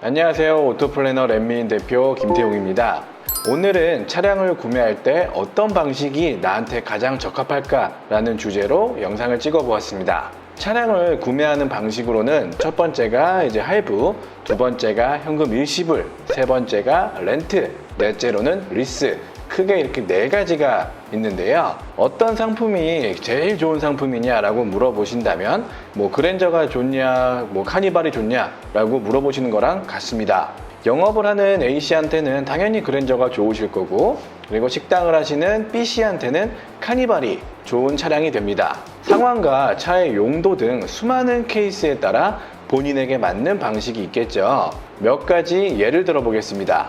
안녕하세요. 오토플래너 렛미인 대표 김태용입니다. 오늘은 차량을 구매할 때 어떤 방식이 나한테 가장 적합할까 라는 주제로 영상을 찍어 보았습니다. 차량을 구매하는 방식으로는 첫 번째가 할부, 두 번째가 현금 일시불, 세 번째가 렌트, 넷째로는 리스, 크게 이렇게 네 가지가 있는데요. 어떤 상품이 제일 좋은 상품이냐라고 물어보신다면 그랜저가 좋냐, 카니발이 좋냐라고 물어보시는 거랑 같습니다. 영업을 하는 A씨한테는 당연히 그랜저가 좋으실 거고, 그리고 식당을 하시는 B씨한테는 카니발이 좋은 차량이 됩니다. 상황과 차의 용도 등 수많은 케이스에 따라 본인에게 맞는 방식이 있겠죠. 몇 가지 예를 들어 보겠습니다.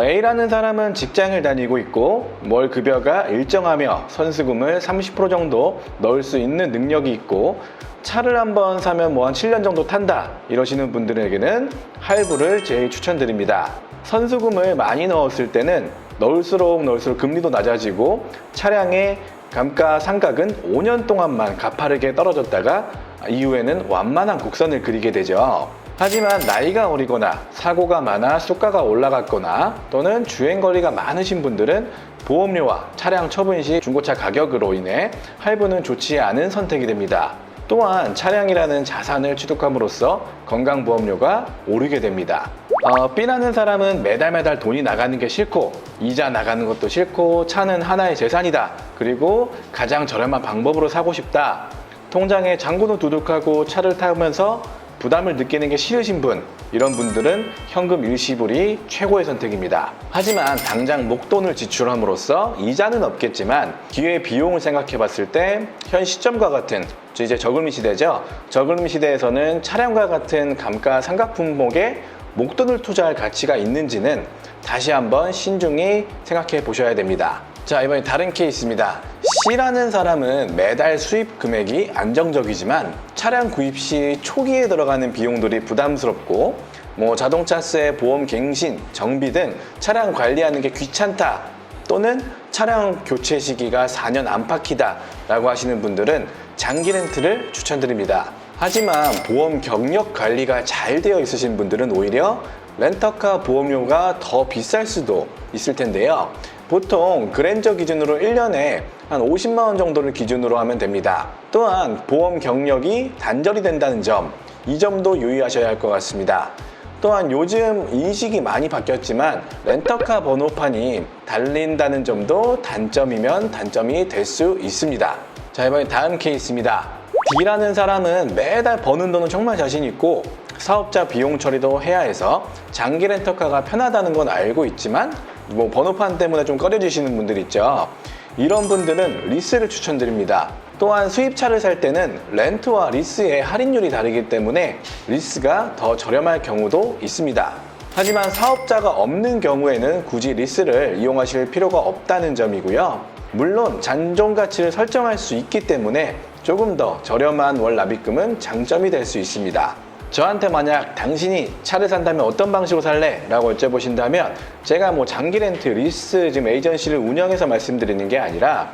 A라는 사람은 직장을 다니고 있고 월 급여가 일정하며 선수금을 30% 정도 넣을 수 있는 능력이 있고 차를 한번 사면 한 7년 정도 탄다 이러시는 분들에게는 할부를 제일 추천드립니다. 선수금을 많이 넣었을 때는 넣을수록 금리도 낮아지고 차량의 감가상각은 5년 동안만 가파르게 떨어졌다가 이후에는 완만한 곡선을 그리게 되죠. 하지만 나이가 어리거나 사고가 많아 수가가 올라갔거나 또는 주행거리가 많으신 분들은 보험료와 차량 처분 시 중고차 가격으로 인해 할부는 좋지 않은 선택이 됩니다. 또한 차량이라는 자산을 취득함으로써 건강보험료가 오르게 됩니다. B라는 사람은 매달 돈이 나가는 게 싫고 이자 나가는 것도 싫고 차는 하나의 재산이다. 그리고 가장 저렴한 방법으로 사고 싶다. 통장에 잔고도 두둑하고 차를 타면서 부담을 느끼는 게 싫으신 분, 이런 분들은 현금 일시불이 최고의 선택입니다. 하지만 당장 목돈을 지출함으로써 이자는 없겠지만 기회 비용을 생각해 봤을 때 현 시점과 같은 이제 저금리 시대죠. 저금리 시대에서는 차량과 같은 감가상각 품목에 목돈을 투자할 가치가 있는지는 다시 한번 신중히 생각해 보셔야 됩니다. 자, 이번엔 다른 케이스입니다. C라는 사람은 매달 수입 금액이 안정적이지만 차량 구입 시 초기에 들어가는 비용들이 부담스럽고 자동차세, 보험 갱신, 정비 등 차량 관리하는 게 귀찮다 또는 차량 교체 시기가 4년 안팎이다 라고 하시는 분들은 장기 렌트를 추천드립니다. 하지만 보험 경력 관리가 잘 되어 있으신 분들은 오히려 렌터카 보험료가 더 비쌀 수도 있을 텐데요. 보통 그랜저 기준으로 1년에 한 50만 원 정도를 기준으로 하면 됩니다. 또한 보험 경력이 단절이 된다는 점, 이 점도 유의하셔야 할 것 같습니다. 또한 요즘 인식이 많이 바뀌었지만 렌터카 번호판이 달린다는 점도 단점이면 단점이 될 수 있습니다. 자, 이번에 다음 케이스입니다. D라는 사람은 매달 버는 돈은 정말 자신 있고 사업자 비용 처리도 해야 해서 장기 렌터카가 편하다는 건 알고 있지만 번호판 때문에 좀 꺼려지시는 분들 있죠. 이런 분들은 리스를 추천드립니다. 또한 수입차를 살 때는 렌트와 리스의 할인율이 다르기 때문에 리스가 더 저렴할 경우도 있습니다. 하지만 사업자가 없는 경우에는 굳이 리스를 이용하실 필요가 없다는 점이고요. 물론 잔존 가치를 설정할 수 있기 때문에 조금 더 저렴한 월 납입금은 장점이 될 수 있습니다. 저한테 만약 당신이 차를 산다면 어떤 방식으로 살래? 라고 여쭤보신다면 제가 장기 렌트, 리스 지금 에이전시를 운영해서 말씀드리는 게 아니라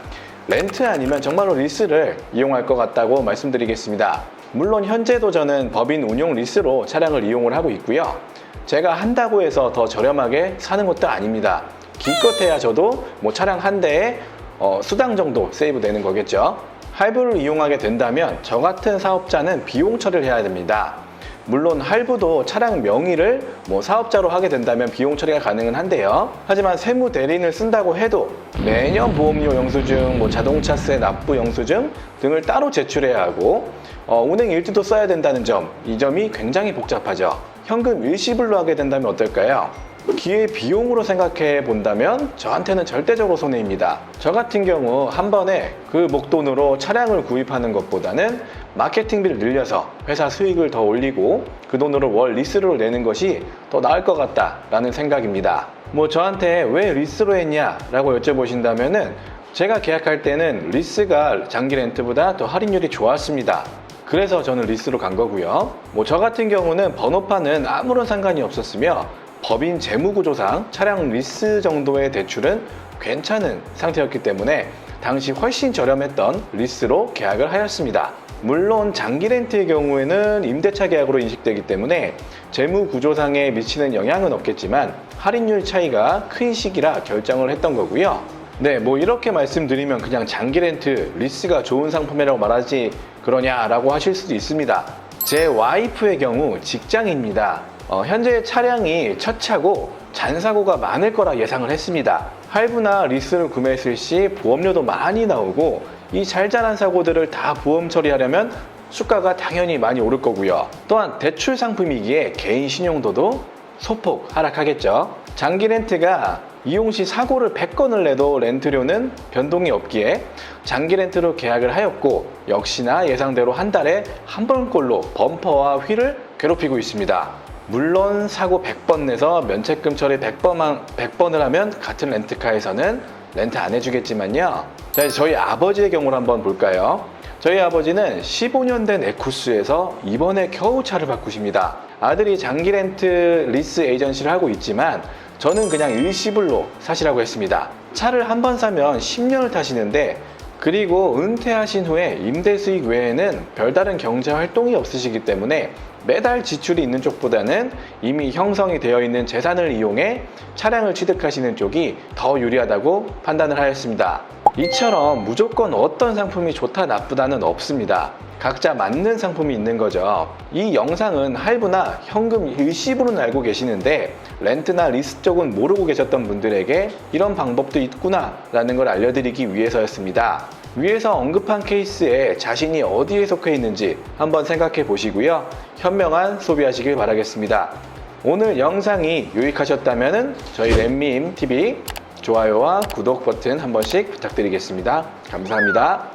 렌트 아니면 정말로 리스를 이용할 것 같다고 말씀드리겠습니다. 물론 현재도 저는 법인 운용 리스로 차량을 이용을 하고 있고요. 제가 한다고 해서 더 저렴하게 사는 것도 아닙니다. 기껏해야 저도 차량 한 대에 수당 정도 세이브 되는 거겠죠. 할부를 이용하게 된다면 저 같은 사업자는 비용 처리를 해야 됩니다. 물론 할부도 차량 명의를 사업자로 하게 된다면 비용 처리가 가능은 한데요. 하지만 세무 대리인을 쓴다고 해도 매년 보험료 영수증, 자동차세 납부 영수증 등을 따로 제출해야 하고 운행 일지도 써야 된다는 점, 이 점이 굉장히 복잡하죠. 현금 일시불로 하게 된다면 어떨까요? 기회 비용으로 생각해 본다면 저한테는 절대적으로 손해입니다. 저 같은 경우 한 번에 그 목돈으로 차량을 구입하는 것보다는 마케팅비를 늘려서 회사 수익을 더 올리고 그 돈으로 월 리스로 내는 것이 더 나을 것 같다라는 생각입니다. 저한테 왜 리스로 했냐 라고 여쭤보신다면은 제가 계약할 때는 리스가 장기 렌트보다 더 할인율이 좋았습니다. 그래서 저는 리스로 간 거고요. 저 같은 경우는 번호판은 아무런 상관이 없었으며 법인 재무구조상 차량 리스 정도의 대출은 괜찮은 상태였기 때문에 당시 훨씬 저렴했던 리스로 계약을 하였습니다. 물론 장기 렌트의 경우에는 임대차 계약으로 인식되기 때문에 재무 구조상에 미치는 영향은 없겠지만 할인율 차이가 큰 시기라 결정을 했던 거고요. 네, 뭐 이렇게 말씀드리면 그냥 장기 렌트, 리스가 좋은 상품이라고 말하지 그러냐라고 하실 수도 있습니다. 제 와이프의 경우 직장입니다. 현재 차량이 첫 차고 잔사고가 많을 거라 예상을 했습니다. 할부나 리스를 구매했을 시 보험료도 많이 나오고 이 잘잘한 사고들을 다 보험 처리하려면 수가가 당연히 많이 오를 거고요. 또한 대출 상품이기에 개인 신용도도 소폭 하락하겠죠. 장기 렌트가 이용 시 사고를 100건을 내도 렌트료는 변동이 없기에 장기 렌트로 계약을 하였고 역시나 예상대로 한 달에 한 번꼴로 범퍼와 휠을 괴롭히고 있습니다. 물론 사고 100번 내서 면책금 처리 100번을 하면 같은 렌트카에서는 렌트 안 해주겠지만요. 자, 저희 아버지의 경우를 한번 볼까요? 저희 아버지는 15년 된 에쿠스에서 이번에 겨우 차를 바꾸십니다. 아들이 장기 렌트 리스 에이전시를 하고 있지만 저는 그냥 일시불로 사시라고 했습니다. 차를 한 번 사면 10년을 타시는데 그리고 은퇴하신 후에 임대 수익 외에는 별다른 경제 활동이 없으시기 때문에 매달 지출이 있는 쪽보다는 이미 형성이 되어 있는 재산을 이용해 차량을 취득하시는 쪽이 더 유리하다고 판단을 하였습니다. 이처럼 무조건 어떤 상품이 좋다 나쁘다는 없습니다. 각자 맞는 상품이 있는 거죠. 이 영상은 할부나 현금 일시불은 알고 계시는데 렌트나 리스 쪽은 모르고 계셨던 분들에게 이런 방법도 있구나 라는 걸 알려드리기 위해서였습니다. 위에서 언급한 케이스에 자신이 어디에 속해 있는지 한번 생각해 보시고요. 현명한 소비하시길 바라겠습니다. 오늘 영상이 유익하셨다면 저희 렛미임TV 좋아요와 구독 버튼 한 번씩 부탁드리겠습니다. 감사합니다.